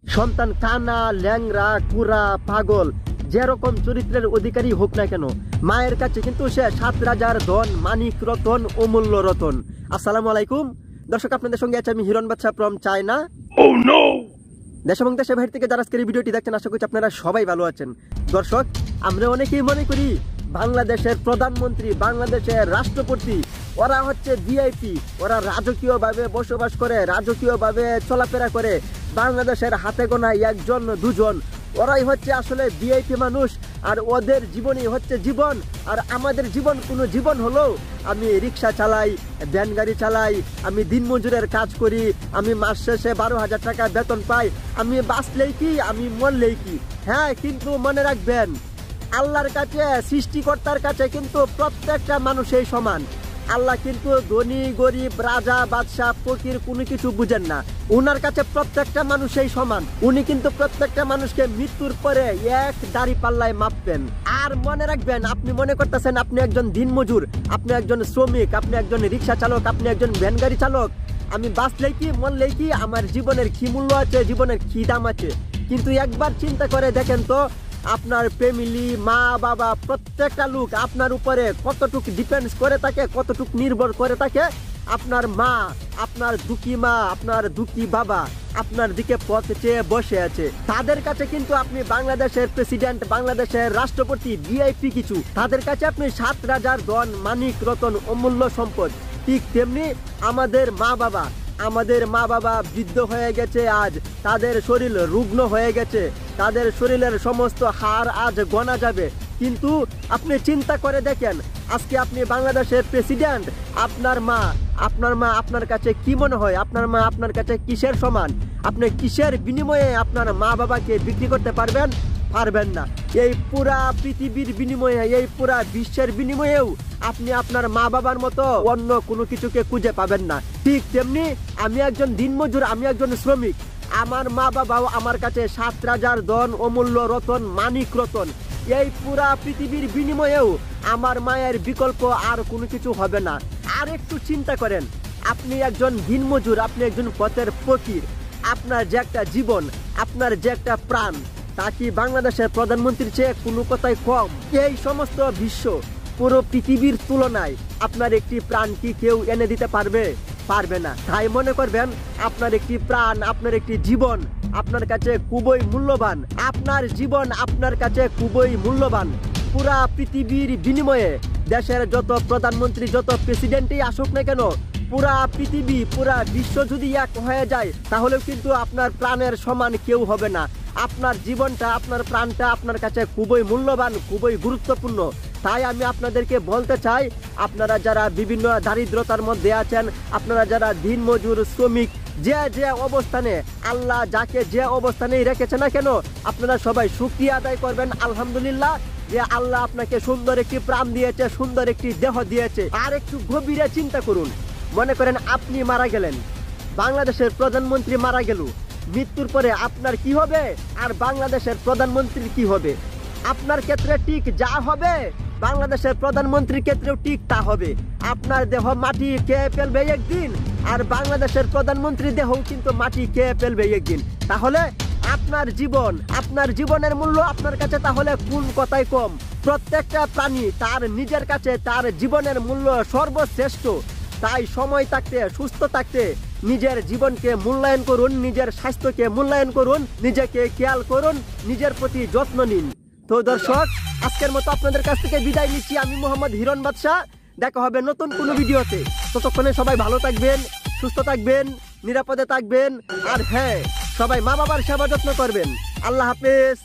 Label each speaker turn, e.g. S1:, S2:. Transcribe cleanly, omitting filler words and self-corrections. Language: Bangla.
S1: সন্তান কানা, ল্যাংরা, কুড়া, পাগল, যেরকম চরিত্রের অধিকারী হোক না কেন, মায়ের কাছে কিন্তু সে 7 রাজার ধন, মানিক রতন, অমূল্য রতন। আসসালামু আলাইকুম দর্শক, আপনাদের সঙ্গে আছে আমি হিরণ বাদশা ফ্রম চায়না। দেশ এবং দেশের বাইরে থেকে যারা আজকের এই ভিডিওটি দেখছেন, আশা করছি আপনারা সবাই ভালো আছেন। দর্শক, আমরা অনেকেই মনে করি বাংলাদেশের প্রধানমন্ত্রী, বাংলাদেশের রাষ্ট্রপতি, ওরা হচ্ছে ভিআইপি, ওরা রাজকীয়ভাবে বসবাস করে, রাজকীয়ভাবে চলাফেরা করে, বাংলাদেশের হাতে গোনা 1 2 ওরাই হচ্ছে আসলে ভিআইপি মানুষ, আর ওদের জীবনই হচ্ছে জীবন। আর আমাদের জীবন কোনো জীবন হলো, আমি রিক্সা চালাই, ভ্যান গাড়ি চালাই, আমি দিনমজুরের কাজ করি, আমি মাস শেষে 12,000 টাকা বেতন পাই, আমি বাঁচলেই কি, আমি মরলেই কি। হ্যাঁ, কিন্তু মনে রাখবেন, আল্লাহর কাছে, সৃষ্টিকর্তার কাছে কিন্তু প্রত্যেকটা মানুষই সমান। আল্লাহ কিন্তু ধনী গরিব, রাজা বাদশাহ ফকির কোনো কিছু বুঝেন না। উনার কাছে প্রত্যেকটা মানুষই সমান। উনি কিন্তু প্রত্যেকটা মানুষকে মৃত্যুর পরে এক দাড়ি পাল্লায় মাপবেন। আর মনে রাখবেন, আপনি মনে করতেছেন আপনি একজন দিনমজুর, আপনি একজন শ্রমিক, আপনি একজন রিক্সা চালক, আপনি একজন ভ্যান গাড়ি চালক, আমি বাঁচলেই কি মরলেই কি, আমার জীবনের কি মূল্য আছে, জীবনের কি দাম আছে। কিন্তু একবার চিন্তা করে দেখেন তো, আপনার ফ্যামিলি, মা বাবা, প্রত্যেকটা লোক আপনার উপরে কতটুকু ডিপেন্ডস করে থাকে, কতটুকু নির্ভর করে থাকে। আপনার মা, আপনার দুঃখী মা, আপনার দুঃখী বাবা আপনার দিকে পথ চেয়ে বসে আছে। তাদের কাছে কিন্তু আপনি বাংলাদেশের প্রেসিডেন্ট, বাংলাদেশের রাষ্ট্রপতি, ভিআইপি কিছু। তাদের কাছে আপনি 7 রাজার ধন, মানিক রতন, অমূল্য সম্পদ। ঠিক তেমনি আমাদের মা বাবা বৃদ্ধ হয়ে গেছে, আজ তাদের শরীর রুগ্ন হয়ে গেছে, তাদের শরীরের সমস্ত হাড় আজ গোনা যাবে। কিন্তু আপনি চিন্তা করে দেখেন, আজকে আপনি বাংলাদেশের প্রেসিডেন্ট, আপনার মা আপনার কাছে কি মনে হয়? আপনার মা আপনার কাছে কিসের সমান? আপনি কিসের বিনিময়ে আপনার মা বাবাকে বিক্রি করতে পারবেন? পারবেন না। এই পুরা পৃথিবীর বিনিময়ে, এই পুরা বিশ্বের বিনিময়েও আপনি আপনার মা বাবার মতো অন্য কোনো কিছুকে খুঁজে পাবেন না। ঠিক তেমনি আমি একজন দিনমজুর, আমি একজন শ্রমিক, আমার মা বাবাও আমার কাছে 7 রাজার ধন, অমূল্য রতন, মানিক রতন। এই পুরা পৃথিবীর বিনিময়েও আমার মায়ের বিকল্প আর কোনো কিছু হবে না। আর একটু চিন্তা করেন, আপনি একজন দিনমজুর, আপনি একজন পথের ফকির, আপনার যে একটা জীবন, আপনার যে একটা প্রাণ, তা কি বাংলাদেশের প্রধানমন্ত্রীর চেয়ে কোনো কথাই কম? এই সমস্ত বিশ্ব, পুরো পৃথিবীর তুলনায় আপনার একটি প্রাণ কি কেউ এনে দিতে পারবে? পারবে না। তাই মনে করবেন, আপনার একটি প্রাণ, আপনার একটি জীবন আপনার কাছে খুবই মূল্যবান। আপনার জীবন আপনার কাছে খুবই মূল্যবান। পুরা পৃথিবীর বিনিময়ে দেশের যত প্রধানমন্ত্রী, যত প্রেসিডেন্টই আসুক না কেন, পুরা পৃথিবী, পুরা বিশ্ব যদি এক হয়ে যায়, তাহলেও কিন্তু আপনার প্রাণের সমান কেউ হবে না। আপনার জীবনটা, আপনার প্রাণটা আপনার কাছে খুবই মূল্যবান, খুবই গুরুত্বপূর্ণ। তাই আমি আপনাদেরকে বলতে চাই, আপনারা যারা বিভিন্ন দারিদ্রতার মধ্যে আছেন, আপনারা যারা দিনমজুর, শ্রমিক, যে অবস্থানে আল্লাহ যাকে যে অবস্থানেই রেখেছে না কেন, আপনারা সবাই শুকরিয়া আদায় করবেন আলহামদুলিল্লাহ, যে আল্লাহ আপনাকে সুন্দর একটি প্রাণ দিয়েছে, সুন্দর একটি দেহ দিয়েছে। আর একটু গভীরে চিন্তা করুন, মনে করেন আপনি মারা গেলেন, বাংলাদেশের প্রধানমন্ত্রী মারা গেল, মৃত্যুর পরে আপনার কি হবে আর বাংলাদেশের প্রধানমন্ত্রীর কি হবে? আপনার ক্ষেত্রে ঠিক যা হবে, বাংলাদেশের প্রধানমন্ত্রীর ক্ষেত্রেও ঠিক তা হবে। আপনার দেহ মাটি খেয়ে ফেলবে একদিন, আর বাংলাদেশের প্রধানমন্ত্রীর দেহ কিন্তু মাটি খেয়ে ফেলবে একদিন। তাহলে আপনার জীবন, আপনার জীবনের মূল্য আপনার কাছে তাহলে কোন কথাই কম? প্রত্যেকটা প্রাণী তার নিজের কাছে তার জীবনের মূল্য সর্বশ্রেষ্ঠ। তাই সময় থাকতে, সুস্থ থাকতে নিজের জীবনকে মূল্যায়ন করুন, নিজের স্বাস্থ্যকে মূল্যায়ন করুন, নিজেকে খেয়াল করুন, নিজের প্রতি যত্ন নিন। তো দর্শক, আজকের মতো আপনাদের কাছ থেকে বিদায় নিচ্ছি। আমি মোহাম্মদ হিরণ বাদশা। দেখা হবে নতুন কোনো ভিডিওতে। ততক্ষণে সবাই ভালো থাকবেন, সুস্থ থাকবেন, নিরাপদে থাকবেন, আর হ্যাঁ, সবাই মা বাবার সেবা যত্ন করবেন। আল্লাহ হাফেজ।